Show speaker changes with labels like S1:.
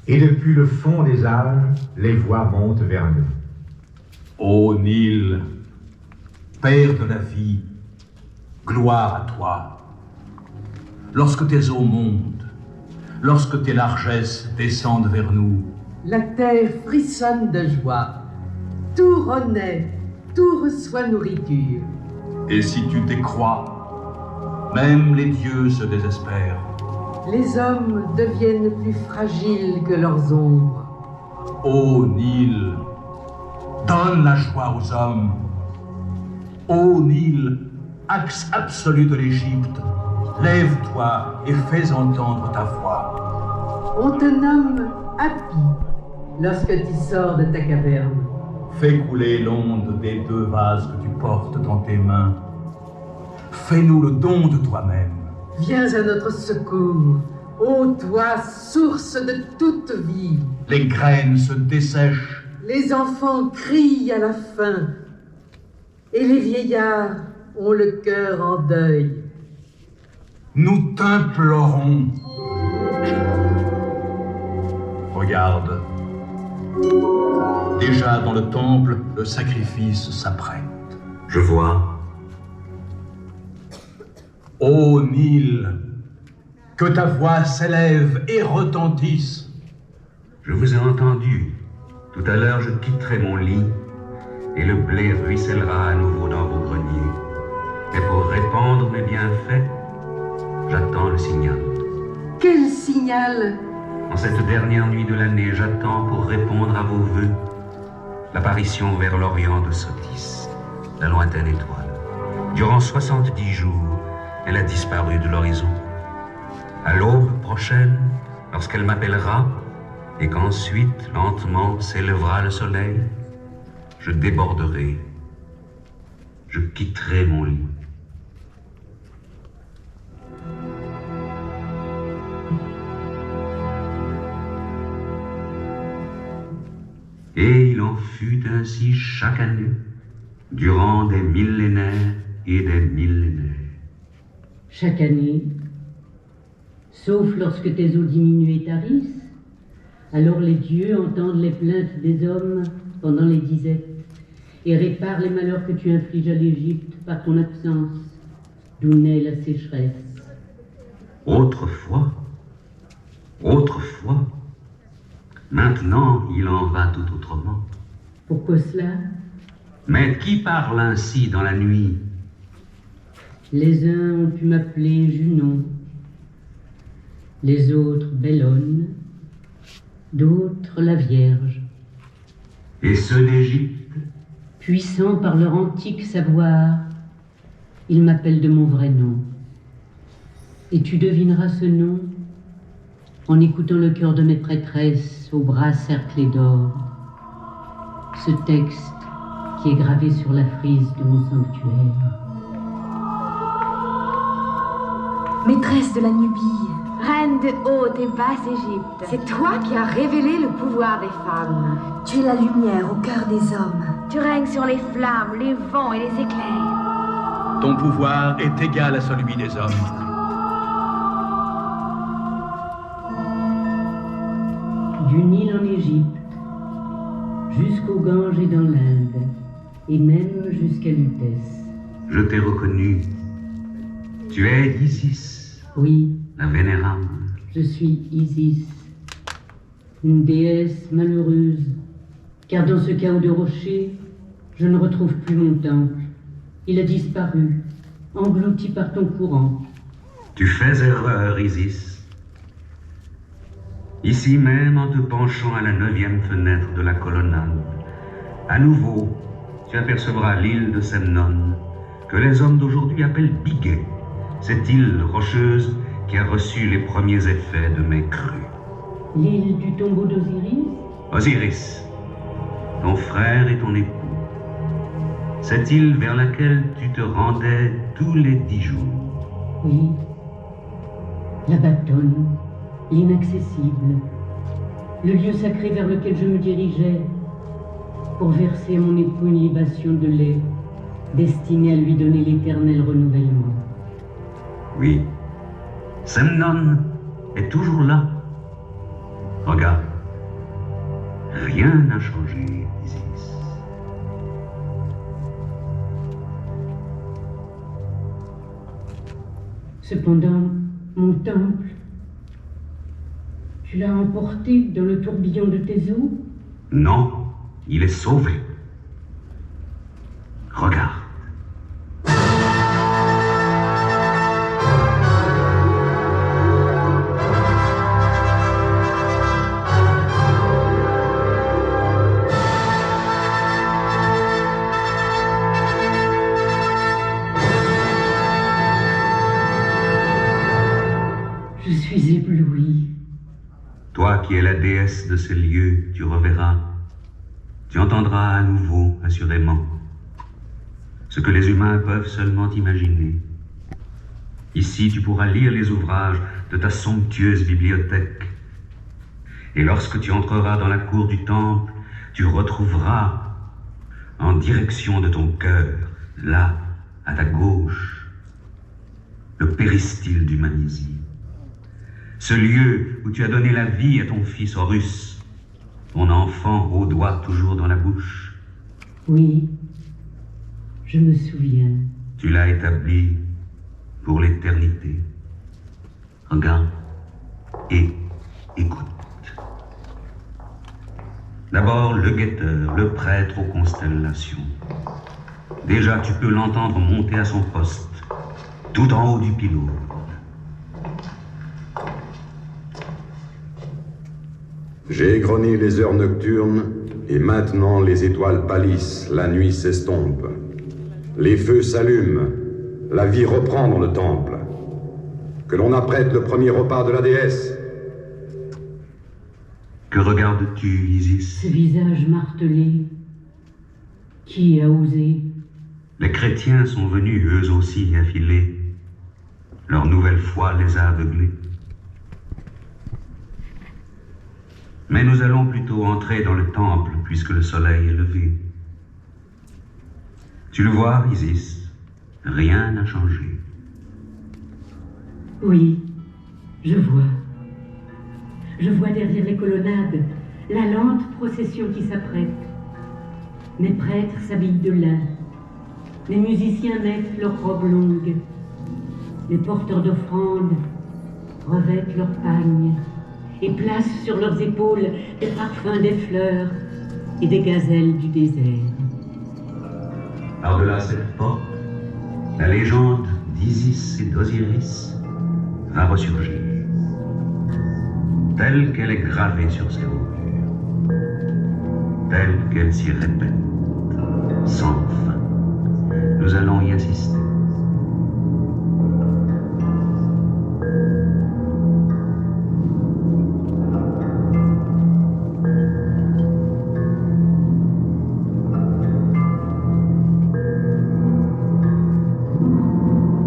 S1: Et depuis le fond des âges, les voix montent vers nous.
S2: Ô Nil, Père de la vie, gloire à toi. Lorsque tes eaux montent, lorsque tes largesses descendent vers nous,
S3: la terre frissonne de joie. Tout renaît, tout reçoit nourriture.
S2: Et si tu décrois, même les dieux se désespèrent.
S3: Les hommes deviennent plus fragiles que leurs ombres.
S2: Ô Nil, donne la joie aux hommes. Ô Nil, axe absolu de l'Égypte, lève-toi et fais entendre ta voix.
S3: On te nomme Hapi lorsque tu sors de ta caverne.
S2: Fais couler l'onde des 2 vases que tu portes dans tes mains. Fais-nous le don de toi-même.
S3: Viens à notre secours, ô toi, source de toute vie.
S2: Les graines se dessèchent.
S3: Les enfants crient à la faim. Et les vieillards ont le cœur en deuil.
S2: Nous t'implorons. Regarde. Déjà dans le temple, le sacrifice s'apprête.
S4: Je vois.
S2: Ô Nil, que ta voix s'élève et retentisse.
S4: Je vous ai entendu. Tout à l'heure, je quitterai mon lit et le blé ruissellera à nouveau dans vos greniers. Mais pour répandre mes bienfaits, j'attends le signal.
S3: Quel signal?
S4: En cette dernière nuit de l'année, j'attends pour répondre à vos vœux l'apparition vers l'Orient de Sotis, la lointaine étoile. Durant 70 jours, elle a disparu de l'horizon. À l'aube prochaine, lorsqu'elle m'appellera, et qu'ensuite, lentement, s'élèvera le soleil, je déborderai, je quitterai mon lit. Et il en fut ainsi chaque année, durant des millénaires et des millénaires.
S5: Chaque année, sauf lorsque tes eaux diminuent et tarissent, alors les dieux entendent les plaintes des hommes pendant les disettes et réparent les malheurs que tu infliges à l'Égypte par ton absence, d'où naît la sécheresse.
S4: Autrefois, maintenant il en va tout autrement.
S5: Pourquoi cela?
S4: Mais qui parle ainsi dans la nuit?
S5: Les uns ont pu m'appeler Junon, les autres Bellone, d'autres la Vierge.
S4: Et ceux d'Égypte?
S5: Puissants par leur antique savoir, ils m'appellent de mon vrai nom. Et tu devineras ce nom en écoutant le cœur de mes prêtresses aux bras cerclés d'or. Ce texte qui est gravé sur la frise de mon sanctuaire.
S6: Maîtresse de la Nubie, reine de haute et basse Égypte, c'est toi qui as révélé le pouvoir des femmes.
S7: Tu es la lumière au cœur des hommes.
S6: Tu règnes sur les flammes, les vents et les éclairs.
S2: Ton pouvoir est égal à celui des hommes.
S5: Du Nil en Égypte, jusqu'au Gange et dans l'Inde, et même jusqu'à Lutèce.
S4: Je t'ai reconnu. Tu es Isis.
S5: Oui.
S4: La vénérable.
S5: Je suis Isis, une déesse malheureuse, car dans ce chaos de rochers, je ne retrouve plus mon temple. Il a disparu, englouti par ton courant.
S4: Tu fais erreur, Isis. Ici même, en te penchant à la 9e fenêtre de la colonnade, à nouveau, tu apercevras l'île de Semnon, que les hommes d'aujourd'hui appellent Biguet, cette île rocheuse qui a reçu les premiers effets de mes crues.
S5: L'île du tombeau d'Osiris?
S4: Osiris, ton frère et ton époux. Cette île vers laquelle tu te rendais tous les 10 jours.
S5: Oui. La Batonne, l'inaccessible, le lieu sacré vers lequel je me dirigeais pour verser à mon époux une libation de lait destinée à lui donner l'éternel renouvellement.
S4: Oui, Semnon est toujours là. Regarde, Rien n'a changé, Isis.
S5: Cependant, mon temple, tu l'as emporté dans le tourbillon de tes eaux?
S4: Non, il est sauvé. Regarde.
S5: Je suis éblouie.
S4: Toi qui es la déesse de ces lieux, tu reverras. Tu entendras à nouveau, assurément, ce que les humains peuvent seulement imaginer. Ici, tu pourras lire les ouvrages de ta somptueuse bibliothèque. Et lorsque tu entreras dans la cour du temple, tu retrouveras, en direction de ton cœur, là, à ta gauche, le péristyle du Magnésie. Ce lieu où tu as donné la vie à ton fils Horus, ton enfant aux doigts toujours dans la bouche.
S5: Oui, je me souviens.
S4: Tu l'as établi pour l'éternité. Regarde et écoute. D'abord, le guetteur, le prêtre aux constellations. Déjà, tu peux l'entendre monter à son poste, tout en haut du pylône.
S8: J'ai égrené les heures nocturnes, et maintenant les étoiles pâlissent, la nuit s'estompe. Les feux s'allument, la vie reprend dans le temple. Que l'on apprête le premier repas de la déesse.
S4: Que regardes-tu, Isis?
S5: Ce visage martelé, qui a osé?
S4: Les chrétiens sont venus eux aussi affiler. Leur nouvelle foi les a aveuglés. Mais nous allons plutôt entrer dans le temple puisque le soleil est levé. Tu le vois, Isis, rien n'a changé.
S5: Oui, je vois. Je vois derrière les colonnades la lente procession qui s'apprête. Les prêtres s'habillent de lin. Les musiciens mettent leurs robes longues. Les porteurs d'offrandes revêtent leurs pagnes et placent sur leurs épaules des parfums des fleurs et des gazelles du désert.
S4: Par-delà cette porte, la légende d'Isis et d'Osiris va ressurgir, telle qu'elle est gravée sur ses murs, telle qu'elle s'y répète, sans fin. Nous allons y assister.